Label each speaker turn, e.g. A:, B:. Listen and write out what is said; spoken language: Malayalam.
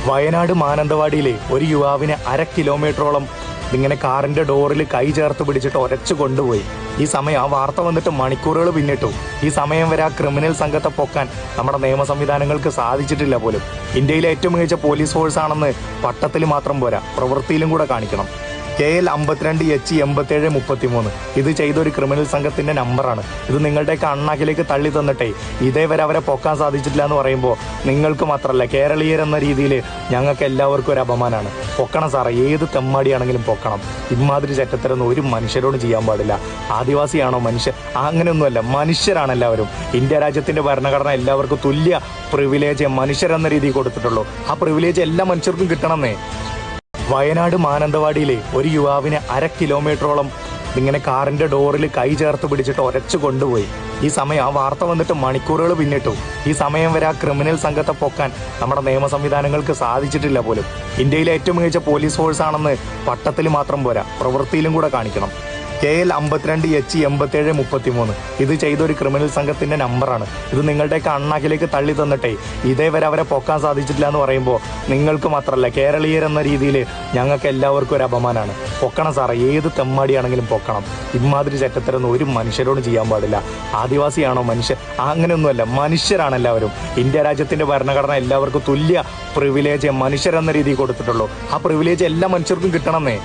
A: വയനാട് മാനന്തവാടിയിലെ ഒരു യുവാവിനെ 1/2 കിലോമീറ്ററോളം ഇങ്ങനെ കാറിന്റെ ഡോറിൽ കൈ ചേർത്ത് പിടിച്ചിട്ട് ഒരച്ചു കൊണ്ടുപോയി. ഈ സമയം ആ വാർത്ത വന്നിട്ട് മണിക്കൂറുകൾ പിന്നിട്ടു. ഈ സമയം വരെ ആ ക്രിമിനൽ സംഘത്തെ പൊക്കാൻ നമ്മുടെ നിയമ സംവിധാനങ്ങൾക്ക് സാധിച്ചിട്ടില്ല പോലും. ഇന്ത്യയിലെ ഏറ്റവും മികച്ച പോലീസ് ഫോഴ്സാണെന്ന് പട്ടത്തിൽ മാത്രം പോരാ, പ്രവൃത്തിയിലും കൂടെ കാണിക്കണം. KL 52H8733 ഇത് ചെയ്തൊരു ക്രിമിനൽ സംഘത്തിന്റെ നമ്പറാണ്. ഇത് നിങ്ങളുടെയൊക്കെ അണ്ണാക്കിലേക്ക് തള്ളി തന്നിട്ടേ ഇതേവരെ അവരെ പൊക്കാൻ സാധിച്ചിട്ടില്ല എന്ന് പറയുമ്പോൾ നിങ്ങൾക്ക് മാത്രമല്ല, കേരളീയരെന്ന രീതിയിൽ ഞങ്ങൾക്ക് എല്ലാവർക്കും ഒരു അപമാനമാണ്. പൊക്കണം സാറേ, ഏത് തെമ്മാടിയാണെങ്കിലും പൊക്കണം. ഇമാതിരി ചെറ്റത്തരൊന്നും ഒരു മനുഷ്യരോട് ചെയ്യാൻ പാടില്ല. ആദിവാസിയാണോ മനുഷ്യർ? അങ്ങനെയൊന്നുമല്ല, മനുഷ്യരാണ് എല്ലാവരും. ഇന്ത്യ രാജ്യത്തിന്റെ ഭരണഘടന എല്ലാവർക്കും തുല്യ പ്രിവിലേജ് മനുഷ്യരെന്ന രീതിയിൽ കൊടുത്തിട്ടുള്ളൂ. ആ പ്രിവിലേജ് എല്ലാ മനുഷ്യർക്കും കിട്ടണമെന്നേ. വയനാട് മാനന്തവാടിയിലെ ഒരു യുവാവിനെ 1/2 കിലോമീറ്ററോളം ഇങ്ങനെ കാറിന്റെ ഡോറിൽ കൈ ചേർത്ത് പിടിച്ചിട്ട് ഒരച്ചു കൊണ്ടുപോയി. ഈ സമയം ആ വാർത്ത വന്നിട്ട് മണിക്കൂറുകൾ പിന്നിട്ടു. ഈ സമയം വരെ ആ ക്രിമിനൽ സംഘത്തെ പൊക്കാൻ നമ്മുടെ നിയമ സംവിധാനങ്ങൾക്ക് സാധിച്ചിട്ടില്ല പോലും. ഇന്ത്യയിലെ ഏറ്റവും മികച്ച പോലീസ് ഫോഴ്സാണെന്ന് പട്ടത്തിൽ മാത്രം പോരാ, പ്രവൃത്തിയിലും കൂടെ കാണിക്കണം. KL 52H8733 ഇത് ചെയ്തൊരു ക്രിമിനൽ സംഘത്തിന്റെ നമ്പറാണ്. ഇത് നിങ്ങളുടെയൊക്കെ അണ്ണാക്കിലേക്ക് തള്ളി തന്നിട്ടേ ഇതേവരെ അവരെ പൊക്കാൻ സാധിച്ചിട്ടില്ല എന്ന് പറയുമ്പോൾ നിങ്ങൾക്ക് മാത്രമല്ല, കേരളീയരെന്ന രീതിയിൽ ഞങ്ങൾക്ക് എല്ലാവർക്കും ഒരു അപമാനമാണ്. പൊക്കണം സാറേ, ഏത് തെമ്മാടിയാണെങ്കിലും പൊക്കണം. ഇമാതിരി ചെറ്റത്തരൊന്നും ഒരു മനുഷ്യരോട് ചെയ്യാൻ പാടില്ല. ആദിവാസിയാണോ മനുഷ്യർ? അങ്ങനെയൊന്നുമല്ല, മനുഷ്യരാണ് എല്ലാവരും. ഇന്ത്യ രാജ്യത്തിന്റെ ഭരണഘടന എല്ലാവർക്കും തുല്യ പ്രിവിലേജ് മനുഷ്യരെന്ന രീതിയിൽ കൊടുത്തിട്ടുള്ളൂ. ആ പ്രിവിലേജ് എല്ലാ മനുഷ്യർക്കും കിട്ടണമെന്നേ.